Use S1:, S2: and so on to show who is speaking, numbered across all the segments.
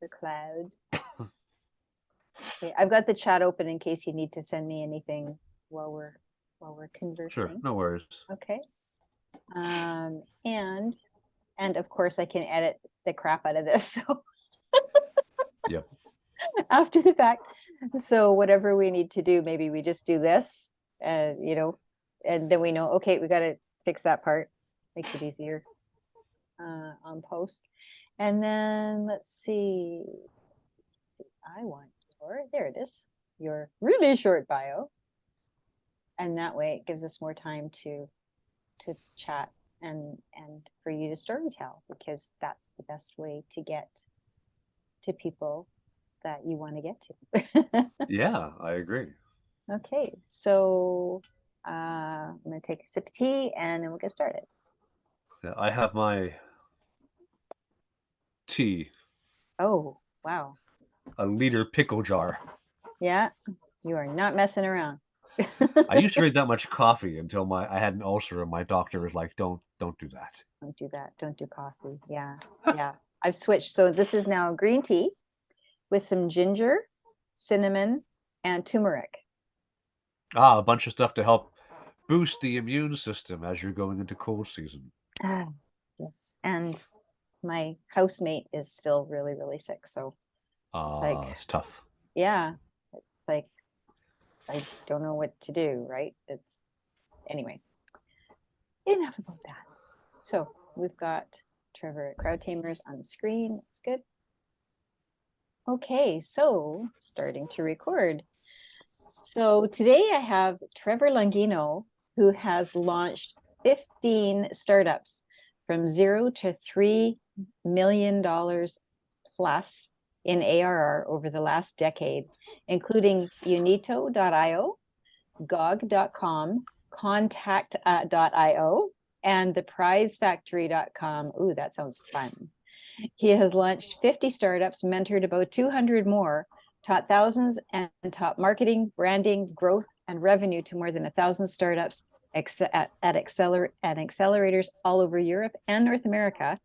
S1: for Cloud. Okay, I've got the chat open in case you need to send me anything while we're conversing.
S2: Sure, no worries.
S1: Okay. And of course I can edit the crap out of this. So
S2: Yep.
S1: after the fact. So whatever we need to do, maybe we just do this, and then we know, okay, we got to fix that part. Makes it easier on post. And then let's see. I want there it is. Your really short bio. And that way it gives us more time to chat and for you to storytell, because that's the best way to get to people that you want to get to.
S2: Yeah, I agree.
S1: Okay, so I'm going to take a sip of tea and then we'll get started.
S2: Yeah, I have my tea,
S1: Oh, wow.
S2: a liter pickle jar.
S1: Yeah, you are not messing around.
S2: I used to drink that much coffee until I had an ulcer, and my doctor was like, "Don't do that."
S1: Don't do that. Don't do coffee. Yeah, yeah. I've switched. So this is now green tea with some ginger, cinnamon, and turmeric.
S2: Ah, a bunch of stuff to help boost the immune system as you're going into cold season.
S1: Ah, yes. And my housemate is still really, really sick. So it's like,
S2: Ah, it's tough.
S1: yeah, it's like, I don't know what to do, right? Anyway, enough about that. So we've got Trevor at Crowd Tamers on the screen. It's good. Okay, so starting to record. So today I have Trevor Longino, who has launched 15 startups from $0 to $3 million plus in ARR over the last decade, including Unito.io, GOG.com, Contact.io, and theprizefactory.com. Ooh, that sounds fun. He has launched 50 startups, mentored about 200 more, taught thousands, and taught marketing, branding, growth, and revenue to more than 1,000 startups at accelerators all over Europe and North America.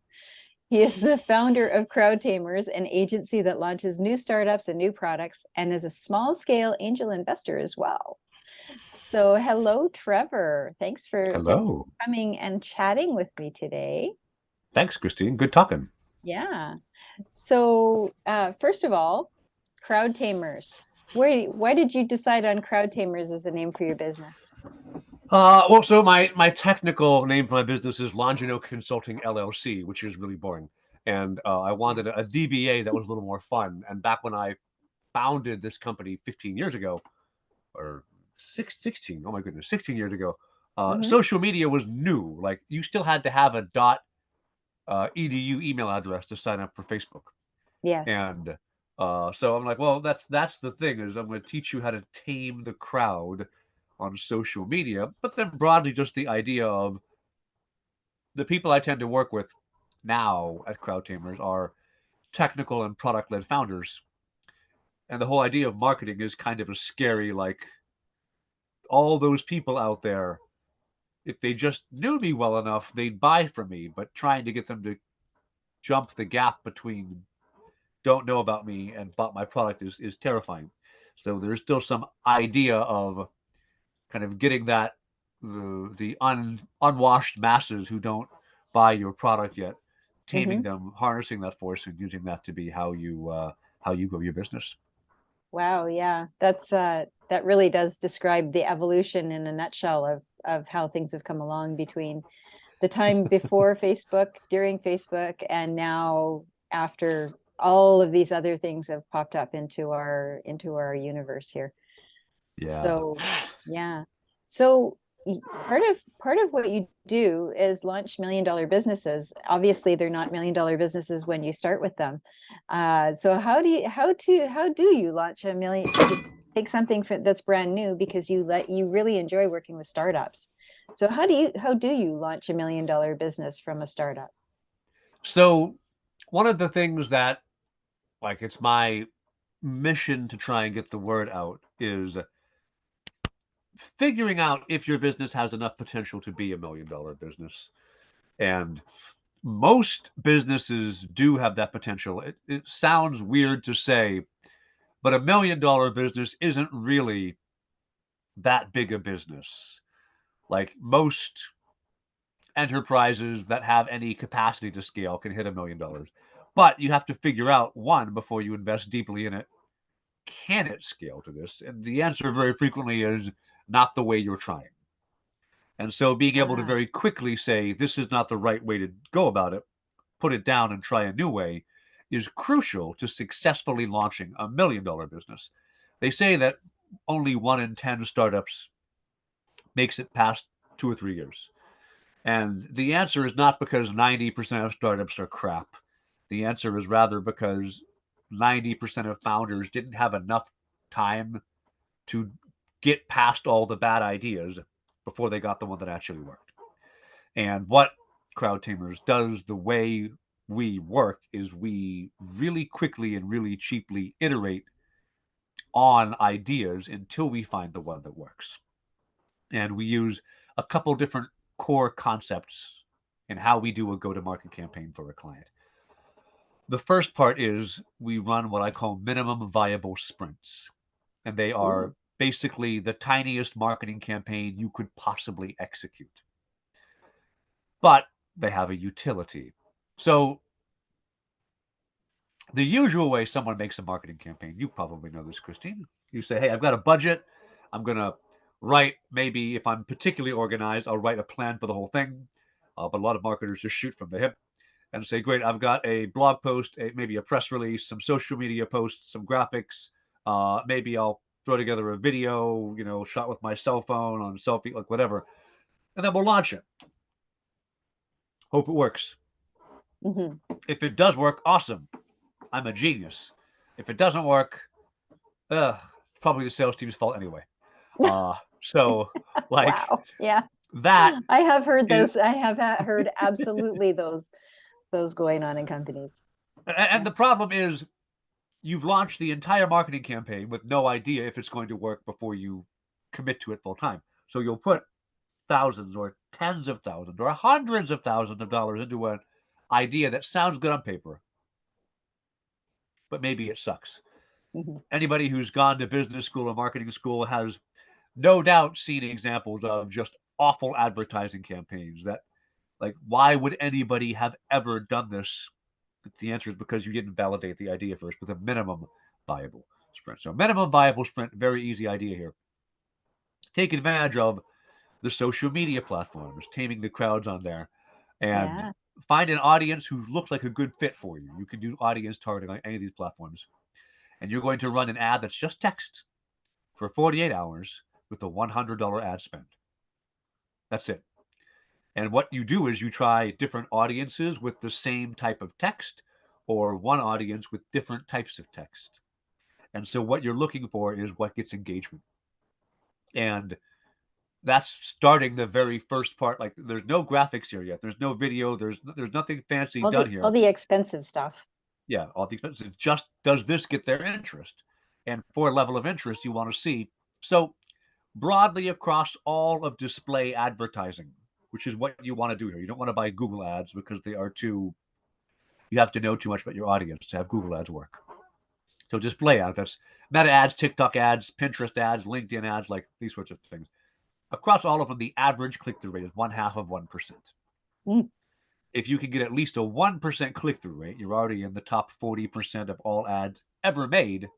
S1: He is the founder of Crowd Tamers, an agency that launches new startups and new products, and is a small-scale angel investor as well. So hello, Trevor. Thanks for
S2: Hello.
S1: coming and chatting with me today.
S2: Thanks, Christine. Good talking.
S1: Yeah. So first of all, Crowd Tamers. Why did you decide on Crowd Tamers as a name for your business?
S2: Well, so my technical name for my business is Longino Consulting LLC, which is really boring. And I wanted a DBA that was a little more fun. And back when I founded this company 15 years ago, or 16, oh my goodness, 16 years ago, social media was new. Like you still had to have a .edu email address to sign up for Facebook.
S1: Yes.
S2: And so I'm like, well, that's the thing is I'm going to teach you how to tame the crowd on social media, but then broadly just the idea of the people I tend to work with now at Crowd Tamers are technical and product led founders. And the whole idea of marketing is kind of a scary, like all those people out there, if they just knew me well enough, they'd buy from me. But trying to get them to jump the gap between don't know about me and bought my product is terrifying. So there's still some idea of kind of getting that unwashed masses who don't buy your product yet, taming them, harnessing that force, and using that to be how you grow your business.
S1: Wow, yeah. That really does describe the evolution in a nutshell of how things have come along between the time before Facebook, during Facebook, and now after all of these other things have popped up into our universe here.
S2: Yeah.
S1: So, yeah. So part of what you do is launch $1 million businesses. Obviously, they're not $1 million businesses when you start with them. So how do you launch a million? Take something that's brand new because you really enjoy working with startups. So how do you launch a $1 million business from a startup?
S2: So one of the things that like it's my mission to try and get the word out is figuring out if your business has enough potential to be $1 million business. And most businesses do have that potential. It sounds weird to say, but $1 million business isn't really that big a business. Like most enterprises that have any capacity to scale can hit $1 million. But you have to figure out one before you invest deeply in it. Can it scale to this? And the answer very frequently is not the way you're trying. And so being able to
S1: Ah,
S2: very quickly say, this is not the right way to go about it, put it down and try a new way is crucial to successfully launching $1 million business. They say that only 1 in 10 startups makes it past 2 or 3 years. And the answer is not because 90% of startups are crap. The answer is rather because 90% of founders didn't have enough time to get past all the bad ideas before they got the one that actually worked. And what Crowd Tamers does, the way we work, is we really quickly and really cheaply iterate on ideas until we find the one that works. And we use a couple different core concepts in how we do a go to market campaign for a client. The first part is we run what I call minimum viable sprints, and they
S1: ooh,
S2: are basically the tiniest marketing campaign you could possibly execute, but they have a utility. So the usual way someone makes a marketing campaign, you probably know this, Christine. You say, hey, I've got a budget. I'm going to write, maybe if I'm particularly organized, I'll write a plan for the whole thing. But a lot of marketers just shoot from the hip and say, great, I've got a blog post, maybe a press release, some social media posts, some graphics. Maybe I'll throw together a video, shot with my cell phone on selfie, like whatever. And then we'll launch it. Hope it works.
S1: hmm,
S2: If it does work, awesome. I'm a genius. If it doesn't work, probably the sales team's fault anyway. So like
S1: wow, yeah.
S2: that
S1: I have heard
S2: is,
S1: those. I have heard absolutely those going on in companies.
S2: and
S1: Yeah.
S2: the problem is you've launched the entire marketing campaign with no idea if it's going to work before you commit to it full time. So you'll put thousands or tens of thousands or hundreds of thousands of dollars into an idea that sounds good on paper, but maybe it sucks.
S1: Hmm.
S2: Anybody who's gone to business school or marketing school has no doubt seen examples of just awful advertising campaigns that, like, why would anybody have ever done this? The answer is because you didn't validate the idea first with a minimum viable sprint. So minimum viable sprint, very easy idea here. Take advantage of the social media platforms, taming the crowds on there, and
S1: Yeah.
S2: find an audience who looks like a good fit for you. You can do audience targeting on any of these platforms. And you're going to run an ad that's just text for 48 hours with a $100 ad spend. That's it. And what you do is you try different audiences with the same type of text or one audience with different types of text. And so what you're looking for is what gets engagement. And that's starting the very first part. Like there's no graphics here yet. There's no video. There's nothing fancy
S1: All
S2: done
S1: the
S2: here.
S1: expensive stuff.
S2: Yeah, all the expenses. It's just does this get their interest? And for a level of interest you want to see. So broadly across all of display advertising, which is what you want to do here. You don't want to buy Google ads because they are too, you have to know too much about your audience to have Google ads work. So display ads, that's Meta ads, TikTok ads, Pinterest ads, LinkedIn ads, like these sorts of things. Across all of them, the average click through rate is 1/2 of 1%.
S1: Mm,
S2: If you can get at least a 1% click through rate, you're already in the top 40% of all ads ever made.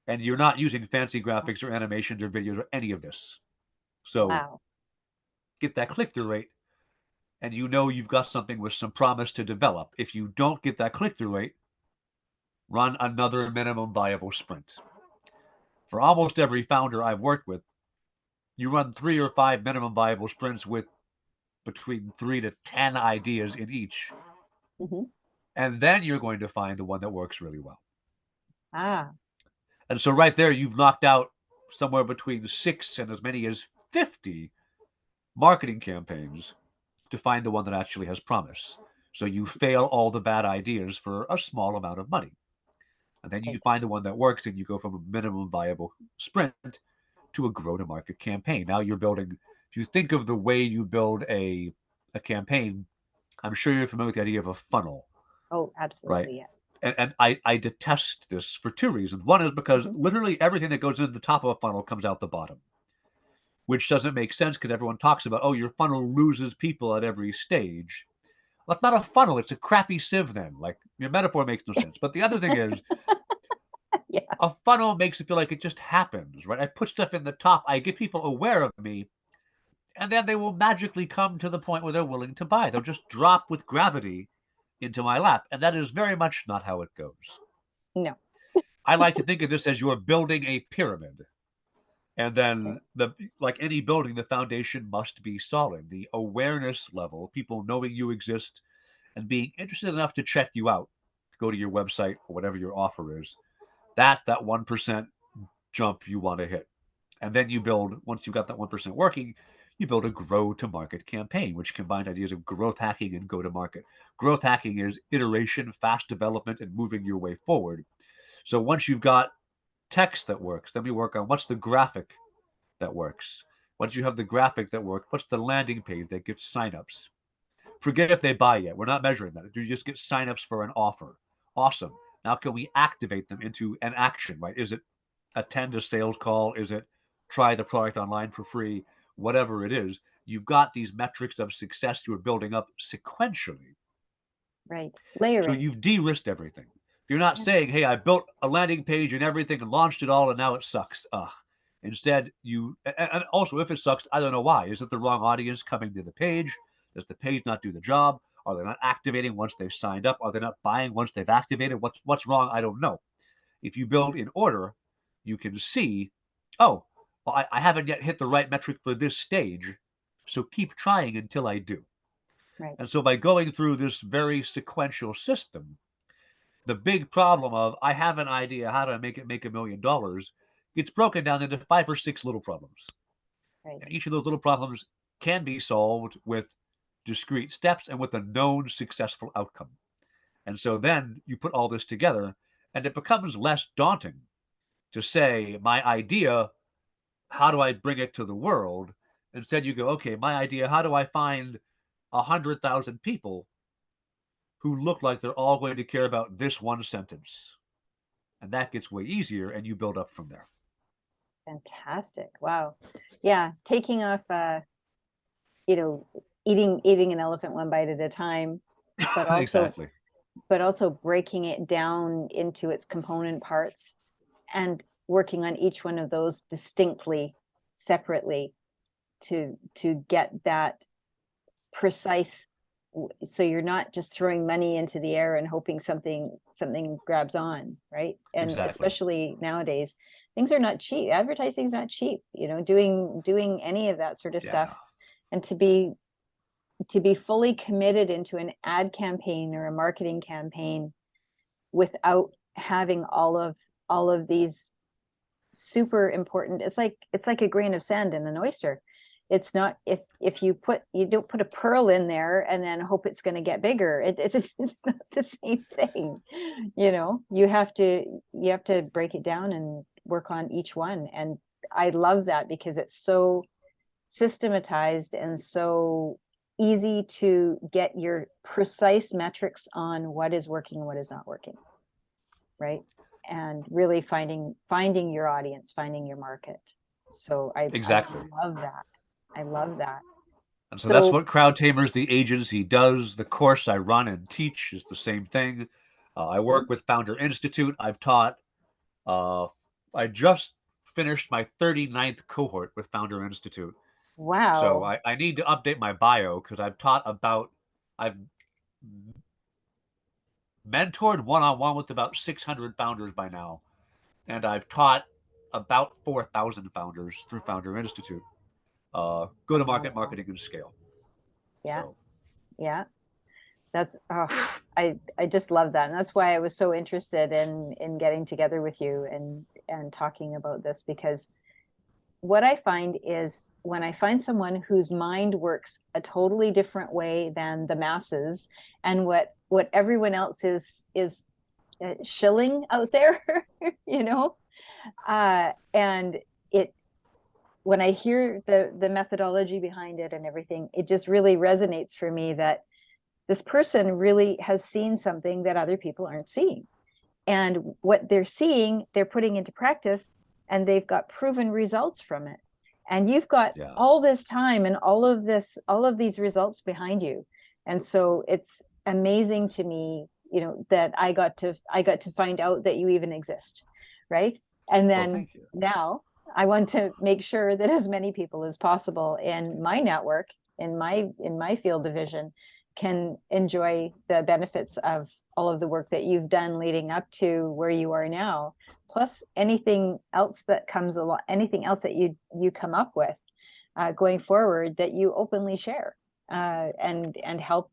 S2: And you're not using fancy graphics or animations or videos or any of this. So
S1: wow.
S2: get that click through rate, and you know you've got something with some promise to develop. If you don't get that click through rate, run another minimum viable sprint. For almost every founder I've worked with, you run 3 or 5 minimum viable sprints with between 3 to 10 ideas in each.
S1: Hmm.
S2: And then you're going to find the one that works really well.
S1: Ah,
S2: And so right there, you've knocked out somewhere between 6 and as many as 50 marketing campaigns to find the one that actually has promise. So you fail all the bad ideas for a small amount of money. And then you find the one that works and you go from a minimum viable sprint to a grow to market campaign. Now you're building, if you think of the way you build a campaign, I'm sure you're familiar with the idea of a funnel,
S1: Oh,
S2: right?
S1: absolutely. Yeah.
S2: And I detest this for two reasons. One is because
S1: Mhm.
S2: literally everything that goes into the top of a funnel comes out the bottom, which doesn't make sense because everyone talks about, oh, your funnel loses people at every stage. Well, it's not a funnel, it's a crappy sieve then. Like your metaphor makes no sense. But the other thing is
S1: Yeah.
S2: a funnel makes it feel like it just happens, right? I put stuff in the top, I get people aware of me, and then they will magically come to the point where they're willing to buy. They'll just drop with gravity into my lap. And that is very much not how it goes.
S1: No.
S2: I like to think of this as you're building a pyramid. And
S1: Okay.
S2: then the like any building, the foundation must be solid. The awareness level, people knowing you exist and being interested enough to check you out, to go to your website or whatever your offer is. That's that 1% jump you want to hit. And then you build, once you've got that 1% working, you build a grow to market campaign, which combines ideas of growth hacking and go to market. Growth hacking is iteration, fast development, and moving your way forward. So once you've got text that works, then we work on what's the graphic that works. Once you have the graphic that works, what's the landing page that gets signups? Forget if they buy yet. We're not measuring that. Do you just get signups for an offer? Awesome. Now can we activate them into an action, right? Is it attend a sales call? Is it try the product online for free? Whatever it is, you've got these metrics of success you're building up sequentially.
S1: Right.
S2: So
S1: Layering.
S2: you've de-risked everything. You're not
S1: Yeah.
S2: saying, hey, I built a landing page and everything and launched it all and now it sucks. Ugh. Instead, and also if it sucks, I don't know why. Is it the wrong audience coming to the page? Does the page not do the job? Are they not activating once they've signed up? Are they not buying once they've activated? What's wrong? I don't know. If you build in order, you can see, oh, well, I haven't yet hit the right metric for this stage, so keep trying until I do.
S1: Right.
S2: And so by going through this very sequential system, the big problem of I have an idea how to make it make $1 million gets broken down into 5 or 6 little problems.
S1: Right.
S2: And each of those little problems can be solved with discrete steps and with a known successful outcome. And so then you put all this together and it becomes less daunting to say, my idea, how do I bring it to the world? Instead, you go, okay, my idea, how do I find 100,000 people who look like they're all going to care about this one sentence? And that gets way easier, and you build up from there.
S1: Fantastic. Wow. Yeah. Taking off, you know, eating an elephant one bite at a time, but also
S2: Exactly.
S1: breaking it down into its component parts and working on each one of those distinctly, separately to get that precise, so you're not just throwing money into the air and hoping something grabs on, right? And
S2: Exactly.
S1: especially nowadays, things are not cheap. Advertising's not cheap, doing any of that sort of stuff.
S2: Yeah.
S1: And to be fully committed into an ad campaign or a marketing campaign without having all of these super important, it's like a grain of sand in an oyster. It's not, if you don't put a pearl in there and then hope it's going to get bigger, it's not the same thing. You have to break it down and work on each one. And I love that because it's so systematized and so easy to get your precise metrics on what is working and what is not working, right? And really finding your audience, finding your market. So I
S2: Exactly.
S1: love that. I love that.
S2: And so that's
S1: So
S2: what Crowd Tamers, the agency, does. The course I run and teach is the same thing. I work with Founder Institute. I've taught, uh, I just finished my 39th cohort with Founder Institute. So
S1: wow.
S2: I need to update my bio because I've mentored one on one with about 600 founders by now. And I've taught about 4,000 founders through Founder Institute. Go to market,
S1: Phenomenal.
S2: marketing, and scale.
S1: Yeah.
S2: So
S1: Yeah. That's I just love that. And that's why I was so interested in getting together with you and talking about this, because what I find is when I find someone whose mind works a totally different way than the masses, and what everyone else is shilling out there, you know, and it when I hear the methodology behind it and everything, it just really resonates for me that this person really has seen something that other people aren't seeing. And what they're seeing, they're putting into practice, and they've got proven results from it. And you've got
S2: Yeah.
S1: all this time and all of these results behind you. And so it's amazing to me, that I got to find out that you even exist, right? And
S2: Well,
S1: then
S2: thank you.
S1: now I want to make sure that as many people as possible in my network, in my field of vision, can enjoy the benefits of all of the work that you've done leading up to where you are now, plus anything else that comes along, anything else that you come up with going forward that you openly share, and help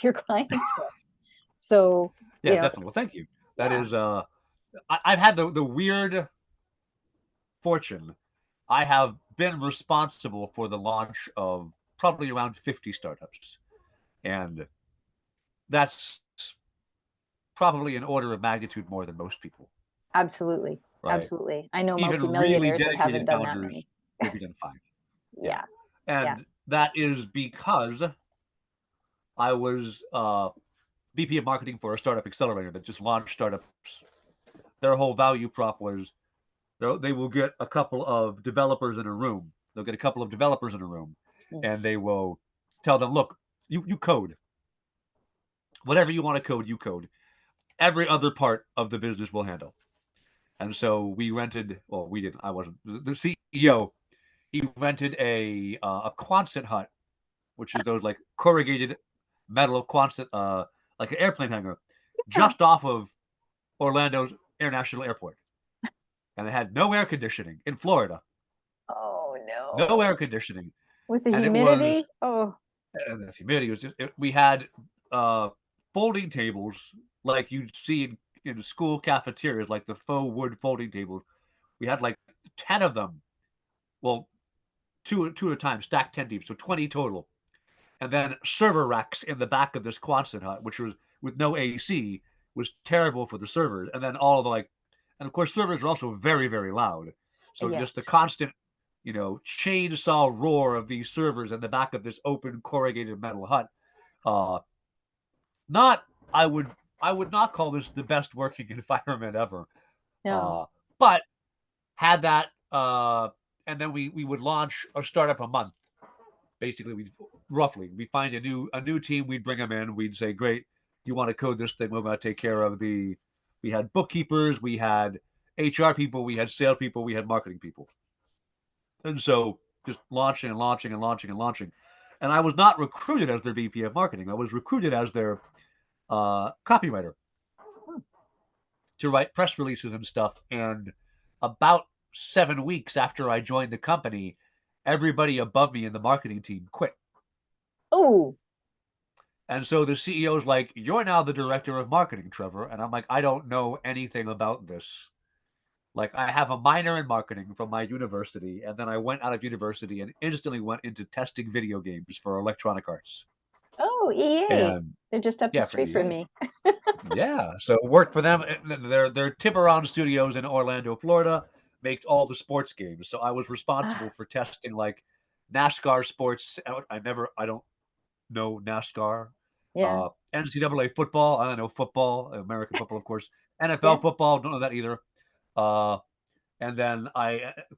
S1: your clients with. So,
S2: Yeah, definitely. Well, thank you. That
S1: yeah,
S2: is, I've had the weird fortune. I have been responsible for the launch of probably around 50 startups. And that's probably an order of magnitude more than most people,
S1: absolutely,
S2: right?
S1: absolutely. I know
S2: Even really
S1: multimillionaires that haven't
S2: dedicated
S1: done that
S2: founders,
S1: many.
S2: maybe done 5. Yeah.
S1: Yeah, yeah.
S2: And that is because I was VP of marketing for a startup accelerator that just launched startups. Their whole value prop was they will get a couple of developers in a room. They'll get a couple of developers in a room,
S1: Mm.
S2: and they will tell them, look, you code. Whatever you want to code, you code. Every other part of the business will handle. And so we rented, well, we didn't, I wasn't, the CEO, he rented a Quonset hut, which is those like corrugated metal Quonset, like an airplane hangar,
S1: Yeah.
S2: just off of Orlando's International Airport. And it had no air conditioning in Florida,
S1: Oh
S2: no
S1: no.
S2: air conditioning.
S1: With the
S2: And it was,
S1: humidity? Oh,
S2: and the humidity was just, we had uh, folding tables like you'd see in school cafeterias, like the faux wood folding tables. We had like 10 of them. Well, two at a time, stacked 10 deep, so 20 total. And then server racks in the back of this Quonset hut, which was with no AC, was terrible for the servers. And then all of the like, and of course, servers are also very, very loud. So just the
S1: yes.
S2: constant, chainsaw roar of these servers in the back of this open corrugated metal hut. Uh, not, I would, I would not call this the best working environment ever.
S1: No.
S2: Uh, but had that, and then we would launch a startup a month. Basically, we find a new team, we'd bring them in, we'd say, great, you want to code this thing, we're going to take care of the. We had bookkeepers, we had HR people, we had sales people, we had marketing people, and so just launching and launching and launching and launching. And I was not recruited as their VP of marketing. I was recruited as their copywriter to write press releases and stuff. And about 7 weeks after I joined the company, everybody above me in the marketing team quit.
S1: Oh,
S2: And so the CEO's like, you're now the director of marketing, Trevor. And I'm like, I don't know anything about this. Like, I have a minor in marketing from my university. And then I went out of university and instantly went into testing video games for Electronic Arts.
S1: oh, EA.
S2: And
S1: They're just up the
S2: yeah, for
S1: street from
S2: EA.
S1: me.
S2: Yeah. So worked for them. Their Tiburon studios in Orlando, Florida, make all the sports games. So I was
S1: Ah,
S2: responsible for testing like NASCAR sports. I don't know NASCAR.
S1: yeah,
S2: NCAA football, I don't know football, American football, of course.
S1: yeah.
S2: NFL football, don't know that either. Uh, and then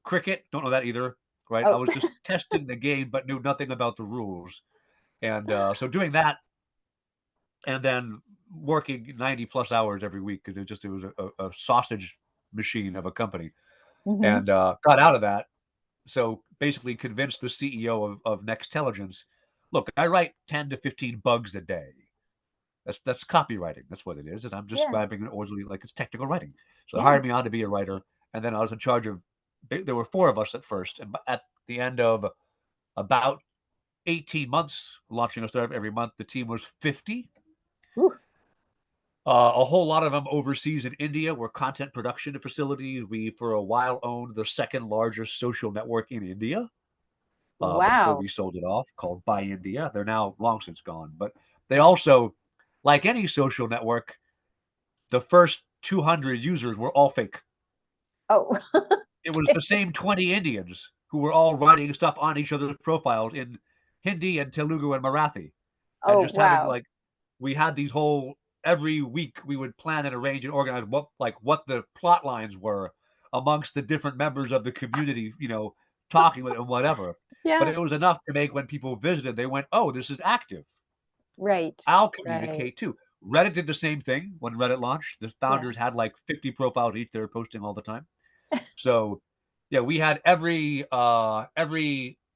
S2: cricket, don't know that either. Right? I
S1: Oh,
S2: was just testing the game, but knew nothing about the rules. And so doing that, and then working 90 plus hours every week because it was a sausage machine of a company,
S1: hmm.
S2: and got out of that. So basically convinced the CEO of Nextelligence, look, I write 10 to 15 bugs a day. That's copywriting. That's what it is. And I'm
S1: Yeah,
S2: describing it orderly like it's technical writing. So they
S1: yeah.
S2: hired me on to be a writer, and then I was in charge of. There were 4 of us at first, and at the end of about 18 months, launching a startup every month, the team was 50.
S1: Ooh,
S2: A whole lot of them overseas in India were content production facilities. We, for a while, owned the second largest social network in India before
S1: wow.
S2: we sold it off, called Buy India. They're now long since gone. But they also, like any social network, the first 200 users were all fake.
S1: Oh,
S2: It was the same 20 Indians who were all writing stuff on each other's profiles in Hindi and Telugu and Marathi, and
S1: oh,
S2: just having
S1: wow.
S2: like we had these whole every week we would plan and arrange and organize what the plot lines were amongst the different members of the community, talking with and whatever. But
S1: Yeah.
S2: it was enough to make when people visited, they went, "Oh, this is active.
S1: Right.
S2: I'll
S1: Right.
S2: communicate too." Reddit did the same thing when Reddit launched. The
S1: Yeah.
S2: founders had like 50 profiles each; they were posting all the time. So, yeah, we had every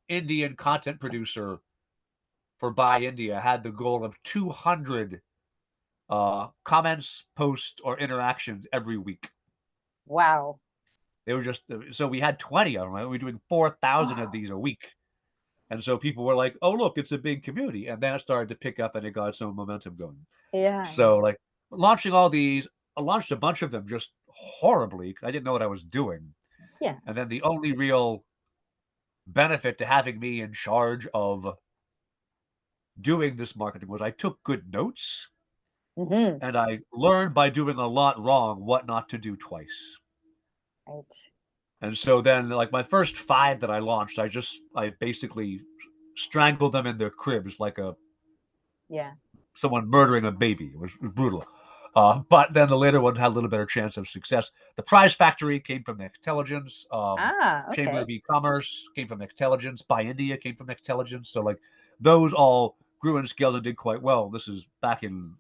S2: Indian content producer for Buy India had the goal of 200 comments, posts, or interactions every week.
S1: Wow.
S2: They were just so we had 20 of them. Right? We were doing 4,000 of
S1: Oh,
S2: these a week, and so people were like, "Oh, look, it's a big community," and then it started to pick up and it got some momentum going.
S1: yeah.
S2: So like launching all these, I launched a bunch of them just horribly. I didn't know what I was doing,
S1: Yeah.
S2: and then the only real benefit to having me in charge of doing this marketing was I took good notes
S1: Hmm.
S2: and I learned by doing a lot wrong what not to do twice.
S1: Right.
S2: And so then, like my first five that I launched, I basically strangled them in their cribs like a
S1: Yeah.
S2: someone murdering a baby. It was brutal. But then the later one had a little better chance of success. The Prize Factory came from Nextelligence.
S1: Ah,
S2: Chamber
S1: okay.
S2: of E-commerce came from Nextelligence. Buy India came from Nextelligence. So like those all grew and scaled and did quite well. This is back in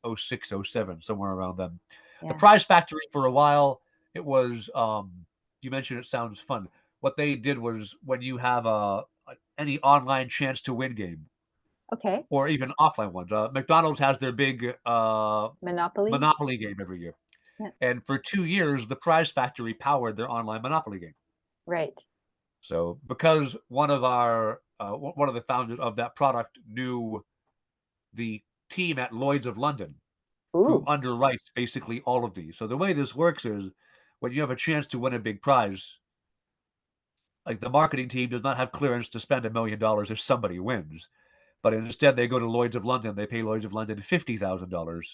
S2: '06, '07, somewhere around then. The
S1: Yeah.
S2: Prize Factory for a while, it was you mentioned it sounds fun. What they did was when you have any online chance to win game
S1: Okay.
S2: or even offline ones. McDonald's has their big
S1: Monopoly.
S2: Monopoly game every year.
S1: Yeah.
S2: And for 2 years, the Prize Factory powered their online Monopoly game.
S1: Right.
S2: So because one of the founders of that product knew the team at Lloyd's of London, who
S1: Ooh.
S2: underwrites basically all of these. So the way this works is when you have a chance to win a big prize, like the marketing team does not have clearance to spend $1 million if somebody wins, but instead they go to Lloyd's of London, they pay Lloyd's of London $50,000,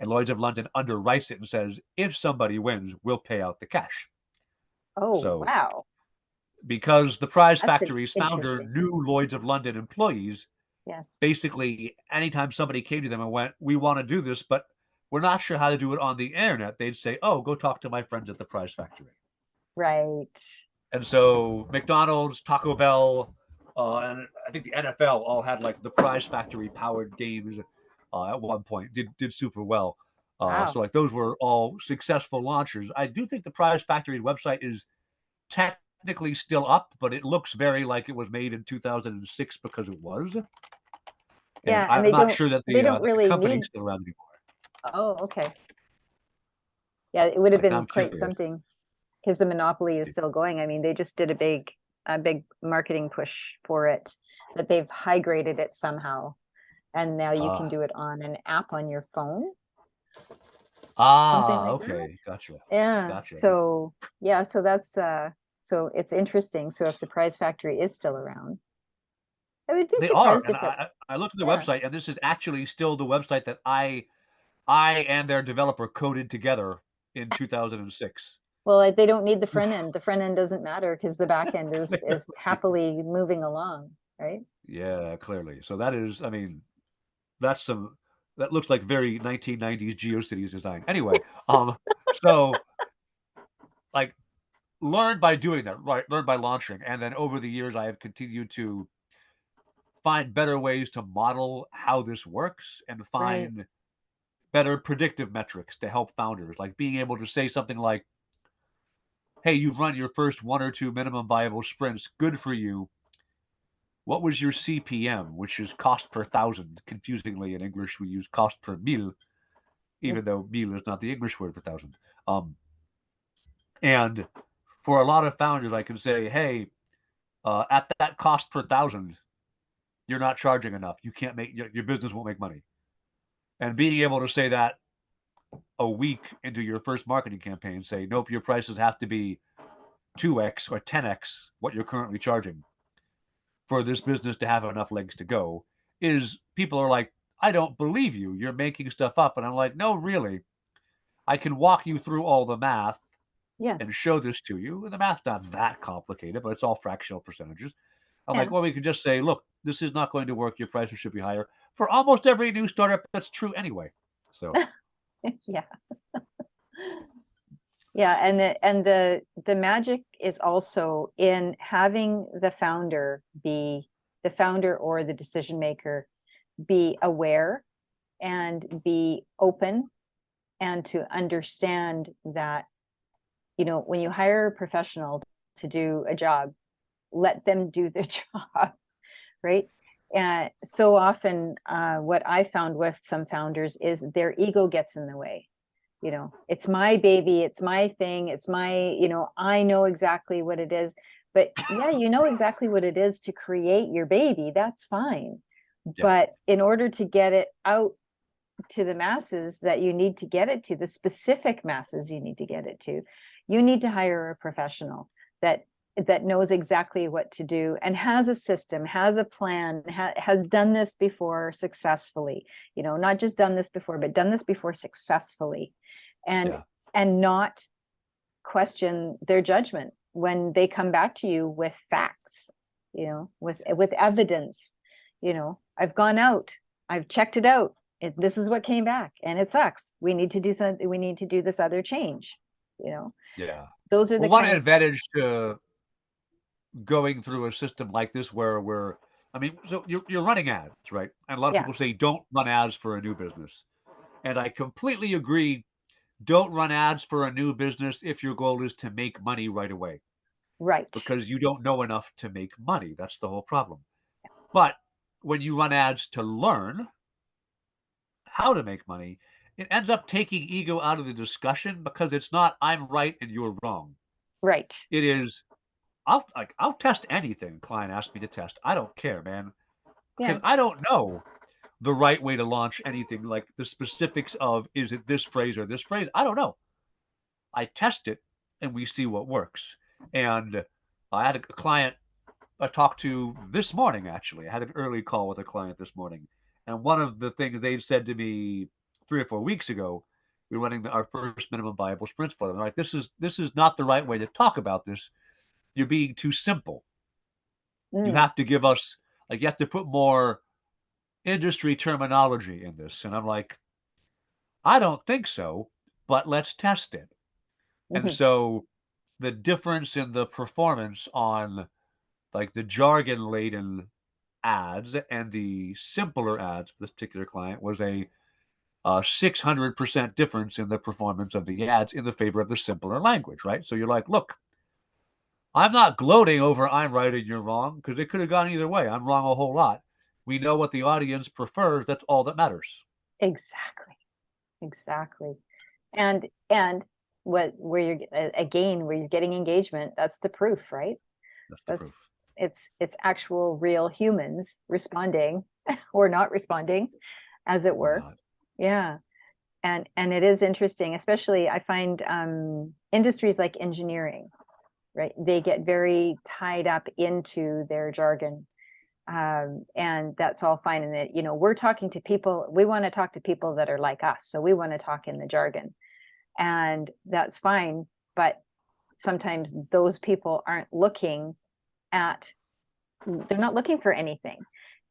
S2: and Lloyd's of London underwrites it and says if somebody wins, we'll pay out the cash.
S1: Oh,
S2: So
S1: wow.
S2: because the Prize
S1: That's an
S2: Factory's founder
S1: interesting.
S2: knew Lloyd's of London employees,
S1: Yes.
S2: basically anytime somebody came to them and went, "We want to do this, but we're not sure how to do it on the internet," they'd say, "Oh, go talk to my friends at the Prize Factory."
S1: Right.
S2: And so McDonald's, Taco Bell, and I think the NFL all had like the Prize Factory powered games at one point. Did super well.
S1: Wow.
S2: So like those were all successful launchers. I do think the Prize Factory website is technically still up, but it looks very like it was made in 2006 because it was. And
S1: Yeah, and
S2: I'm not sure that
S1: they don't
S2: the
S1: really
S2: company's
S1: need.
S2: still around anymore.
S1: Oh, okay. Yeah, it would have
S2: Like
S1: been
S2: I'm
S1: quite
S2: curious.
S1: something because the monopoly is still going. I mean, they just did a big marketing push for it that they've high graded it somehow. And now you can
S2: Uh,
S1: do it on an app on your phone, something like that.
S2: okay, gotcha,
S1: Yeah.
S2: gotcha.
S1: So yeah, so that's so it's interesting. So if the Prize Factory is still around, I would be
S2: They are,
S1: surprised
S2: and
S1: if it,
S2: I looked at the
S1: yeah.
S2: website, and this is actually still the website that I and their developer coded together in 2006.
S1: Well, like, they don't need the front end. The front end doesn't matter because the back end is happily moving along, right?
S2: Yeah, clearly. So that is, I mean, that's some that looks like very 1990s GeoCities design. Anyway, so like learned by doing that, right? Learned by launching, and then over the years, I have continued to find better ways to model how this works and
S1: Right.
S2: find better predictive metrics to help founders, like being able to say something like, "Hey, you've run your first one or two minimum viable sprints. Good for you. What was your CPM, which is cost per thousand? Confusingly, in English, we use cost per mille, even though mille is not the English word for thousand. Um, and for a lot of founders, I can say, hey, at that cost per thousand, you're not charging enough. You can't make your business won't make money. And being able to say that a week into your first marketing campaign, say, nope, your prices have to be 2x or 10x what you're currently charging for this business to have enough legs to go, is people are like, I don't believe you. You're making stuff up. And I'm like, no, really. I can walk you through all the math
S1: Yes.
S2: and show this to you. And the math's not that complicated, but it's all fractional percentages. I'm
S1: Yeah.
S2: like, well, we could just say, look, this is not going to work. Your prices should be higher. For almost every new startup, that's true anyway. So
S1: Yeah. Yeah, and the magic is also in having the founder or the decision maker be aware and be open, and to understand that, when you hire a professional to do a job, let them do the job, right? And so often, what I found with some founders is their ego gets in the way. It's my baby, it's my thing, it's my, I know exactly what it is. But yeah, you know exactly what it is to create your baby. That's fine.
S2: yeah,
S1: But in order to get it out to the masses that you need to get it to, the specific masses you need to get it to, you need to hire a professional that knows exactly what to do and has a system, has a plan, has done this before successfully, not just done this before, but done this before successfully, and
S2: yeah,
S1: and not question their judgment when they come back to you with facts, with evidence. I've gone out, I've checked it out, this is what came back and it sucks. We need to do something, we need to do this other change. you know
S2: yeah.
S1: those are
S2: Well,
S1: the
S2: one
S1: kind of.
S2: advantage to going through a system like this where we're, I mean, so you're running ads, right? And a lot of
S1: Yeah,
S2: people say don't run ads for a new business. And I completely agree. Don't run ads for a new business if your goal is to make money right away,
S1: right,
S2: because you don't know enough to make money. That's the whole problem. But when you run ads to learn how to make money, it ends up taking ego out of the discussion, because it's not I'm right and you're wrong.
S1: right.
S2: It is I'll test anything client asks me to test. I don't care, man, because
S1: Yeah,
S2: I don't know the right way to launch anything, like the specifics of is it this phrase or this phrase. I don't know. I test it and we see what works. And I had a client I talked to this morning, actually. I had an early call with a client this morning. And one of the things they said to me 3 or 4 weeks ago, we were running our first minimum viable sprints for them. Like, this is not the right way to talk about this. You're being too simple. You
S1: mm,
S2: have to give us, like, you have to put more industry terminology in this. And I'm like, I don't think so, but let's test it. And
S1: mhm,
S2: so the difference in the performance on like the jargon laden ads and the simpler ads for this particular client was a 600% difference in the performance of the ads in the favor of the simpler language, right? So you're like, look, I'm not gloating over I'm right and you're wrong, because it could have gone either way. I'm wrong a whole lot. We know what the audience prefers. That's all that matters.
S1: exactly, exactly. And what where you're again, where you're getting engagement, that's the proof, right?
S2: That's the
S1: That's
S2: proof.
S1: it's actual real humans responding or not responding, as it
S2: Or
S1: were.
S2: not.
S1: Yeah. And it is interesting, especially I find, industries like engineering, right? They get very tied up into their jargon. And that's all fine. And that, we're talking to people, we want to talk to people that are like us. So we want to talk in the jargon, and that's fine. But sometimes those people aren't looking at, they're not looking for anything.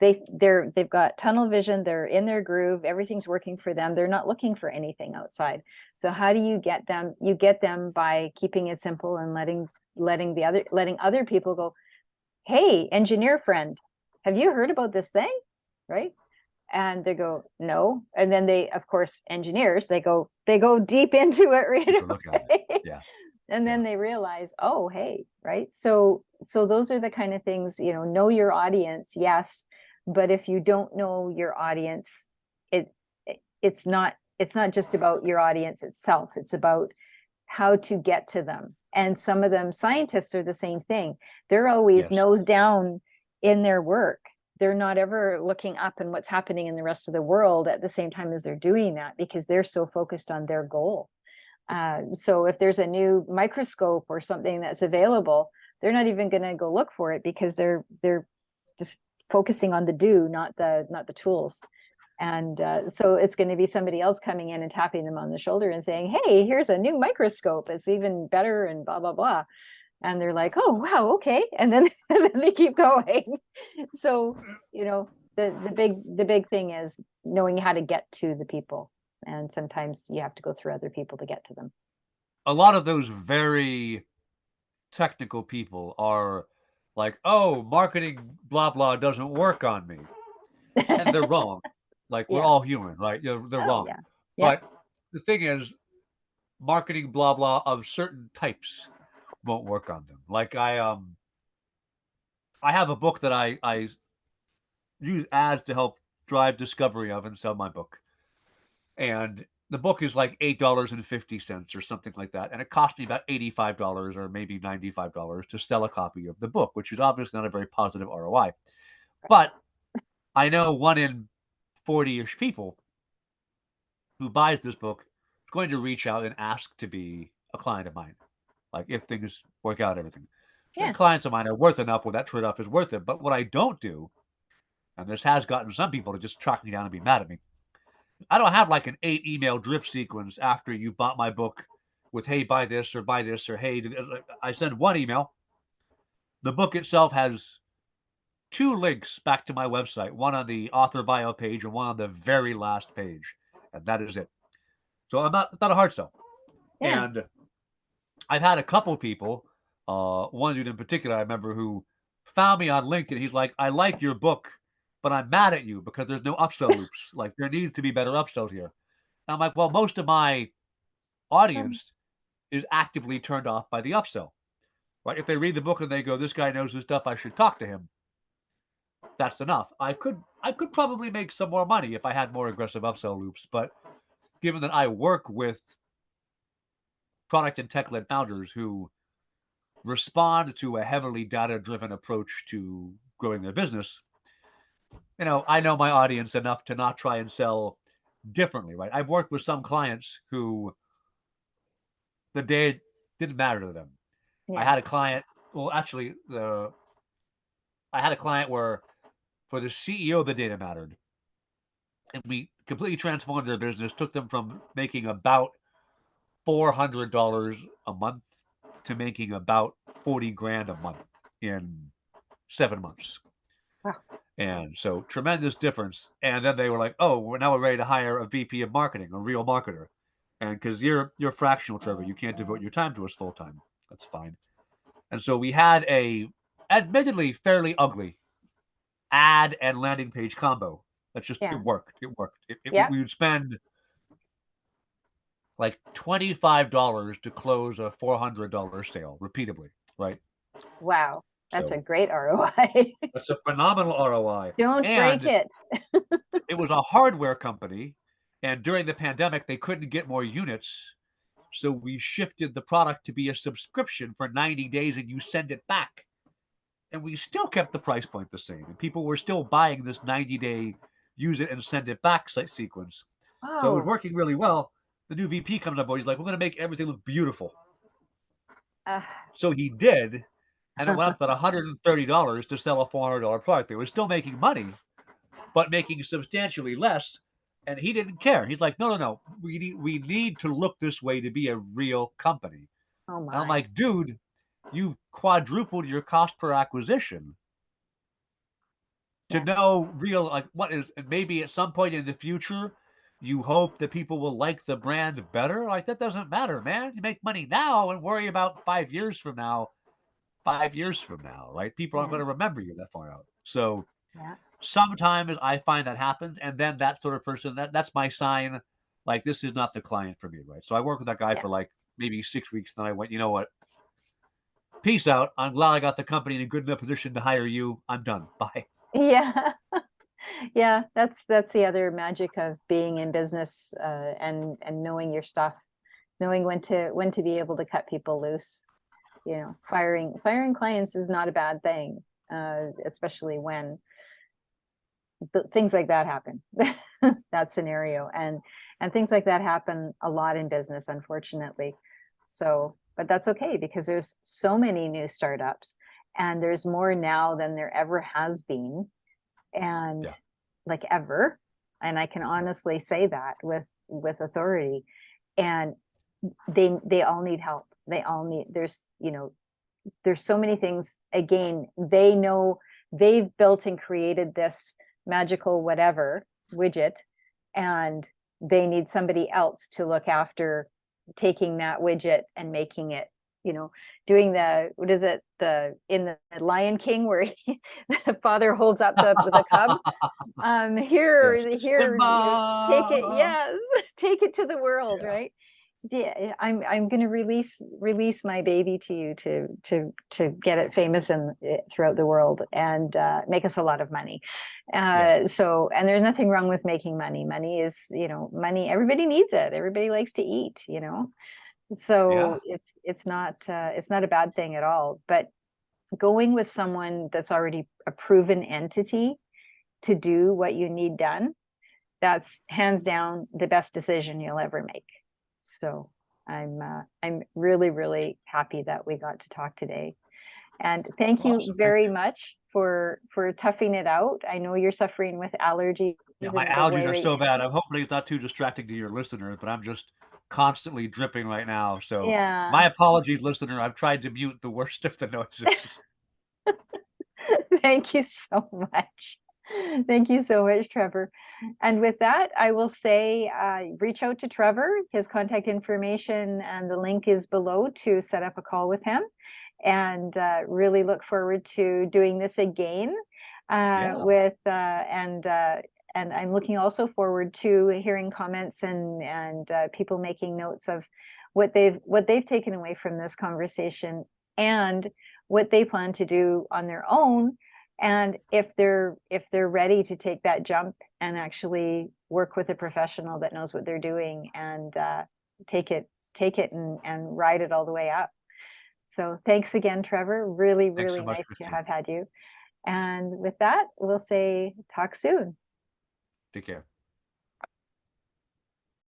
S1: They've got tunnel vision, they're in their groove, everything's working for them, they're not looking for anything outside. So how do you get them? You get them by keeping it simple and letting other people go, hey, engineer friend, have you heard about this thing? Right? And they go, no. And then they, of course, engineers, they go deep into it right
S2: Take a look at it.
S1: away.
S2: Yeah.
S1: And
S2: Yeah.
S1: then they realize, oh, hey, right? So those are the kind of things, know your audience, yes. But if you don't know your audience, it it's not just about your audience itself. It's about how to get to them. And some of them, scientists, are the same thing. They're always
S2: Yes.
S1: nose down in their work. They're not ever looking up and what's happening in the rest of the world at the same time as they're doing that, because they're so focused on their goal. So if there's a new microscope or something that's available, they're not even going to go look for it, because they're just focusing on the do, not the tools. And so it's going to be somebody else coming in and tapping them on the shoulder and saying, hey, here's a new microscope, it's even better, and blah blah blah. and they're like, oh wow, okay, and then and then they keep going. So the big thing is knowing how to get to the people, and sometimes you have to go through other people to get to them.
S2: A lot of those very technical people are like, "Oh, marketing blah blah doesn't work on me," and they're wrong. Like we're
S1: Yeah.
S2: all human, right? They're
S1: Oh
S2: wrong.
S1: yeah. Yep.
S2: But the thing is, marketing blah blah of certain types won't work on them. Like I have a book that I use ads to help drive discovery of and sell my book. And the book is like $8.50 or something like that. And it cost me about $85 or maybe $95 to sell a copy of the book, which is obviously not a very positive ROI. But I know 1 in 40-ish people who buys this book is going to reach out and ask to be a client of mine. Like if things work out, everything. So
S1: Yeah.
S2: clients of mine are worth enough where that trade-off is worth it. But what I don't do, and this has gotten some people to just track me down and be mad at me, I don't have like an 8 email drip sequence after you bought my book with, hey, buy this or hey, I send one email. The book itself has 2 links back to my website, one on the author bio page and one on the very last page. And that is it. So it's not a hard sell.
S1: Yeah.
S2: And I've had a couple people, one dude in particular, I remember, who found me on LinkedIn. He's like, I like your book, but I'm mad at you because there's no upsell loops. Like there needs to be better upsells here. And I'm like, well, most of my
S1: Um,
S2: audience is actively turned off by the upsell. Right? If they read the book and they go, this guy knows his stuff, I should talk to him. That's enough. I could probably make some more money if I had more aggressive upsell loops, but given that I work with product and tech led founders who respond to a heavily data driven approach to growing their business, I know my audience enough to not try and sell differently, right? I've worked with some clients who the day didn't matter to them. I
S1: yeah.
S2: had a client, well, actually, I had a client where for the CEO, the data mattered. And we completely transformed their business, took them from making about $400 a month to making about 40 grand a month in 7 months.
S1: Wow.
S2: And so tremendous difference. And then they were like, "Oh, we're ready to hire a VP of marketing, a real marketer." And because you're fractional, Trevor, you can't devote your time to us full time. That's fine. And so we had a admittedly fairly ugly ad and landing page combo. That's just it
S1: Yeah.
S2: worked. It worked.
S1: Yeah.
S2: We would spend like $25 to close a $400 sale repeatedly, right?
S1: Wow. That's a
S2: So
S1: great ROI.
S2: that's a phenomenal ROI.
S1: Don't break
S2: And
S1: it.
S2: it was a hardware company, and during the pandemic, they couldn't get more units. So we shifted the product to be a subscription for 90 days and you send it back. And we still kept the price point the same. And people were still buying this 90-day use it and send it back sequence. So it was
S1: Oh.
S2: working really well. The new VP comes on board. He's like, we're going to make everything look beautiful.
S1: Uh,
S2: So he did. And it went up about $130 to sell a $400 product. They were still making money, but making substantially less. And he didn't care. He's like, no, no, no. We need to look this way to be a real company.
S1: oh
S2: And I'm
S1: my.
S2: like, dude, you've quadrupled your cost per acquisition to
S1: Yeah.
S2: know real like what is, and maybe at some point in the future you hope that people will like the brand better. Like that doesn't matter, man. You make money now and worry about 5 years from now. 5 years from now, right? People aren't
S1: Yeah.
S2: going to remember you that far out. So
S1: Yeah.
S2: sometimes I find that happens, and then that sort of person, that's my sign, like this is not the client for me, right? So I worked with that guy
S1: Yeah.
S2: for like maybe 6 weeks, then I went, you know what? Peace out. I'm glad I got the company in a good enough position to hire you. I'm done. Bye.
S1: Yeah. Yeah. That's the other magic of being in business, and knowing your stuff, knowing when to be able to cut people loose. Firing clients is not a bad thing, especially when things like that happen. That scenario, and things like that happen a lot in business, unfortunately. So, but that's okay because there's so many new startups, and there's more now than there ever has been, and
S2: Yeah.
S1: like ever. And I can honestly say that with authority. And they all need help. They all need, there's there's so many things. Again, they know they've built and created this magical whatever widget, and they need somebody else to look after taking that widget and making it, doing the, what is it, the in the Lion King where the father holds up the cub.
S2: Yes.
S1: Here, take it,
S2: Simba.
S1: yes, take it to the world,
S2: Yeah.
S1: right? Yeah, I'm going to release my baby to you to get it famous and throughout the world, and make us a lot of money.
S2: Yeah.
S1: So, and there's nothing wrong with making money. Money is, money. Everybody needs it. Everybody likes to eat.
S2: Yeah.
S1: So it's not a bad thing at all. But going with someone that's already a proven entity to do what you need done, that's hands down the best decision you'll ever make. So I'm really, really happy that we got to talk today. And thank you
S2: Awesome. Thank
S1: very
S2: you.
S1: much for toughing it out. I know you're suffering with allergies
S2: Yeah, my
S1: in the
S2: allergies
S1: way
S2: are
S1: that
S2: so bad. I'm hoping it's not too distracting to your listeners, but I'm just constantly dripping right now. So
S1: yeah.
S2: my apologies, listener. I've tried to mute the worst of the noises.
S1: Thank you so much. Thank you so much, Trevor. And with that, I will say reach out to Trevor. His contact information and the link is below to set up a call with him. And really look forward to doing this again
S2: Yeah.
S1: and I'm looking also forward to hearing comments and people making notes of what they've taken away from this conversation, and what they plan to do on their own, and if they're ready to take that jump and actually work with a professional that knows what they're doing, and take it and ride it all the way up. So thanks again, Trevor. Really,
S2: Thanks so
S1: really
S2: much,
S1: nice to
S2: Christine.
S1: have had you. And with that, we'll say talk soon.
S2: Take care.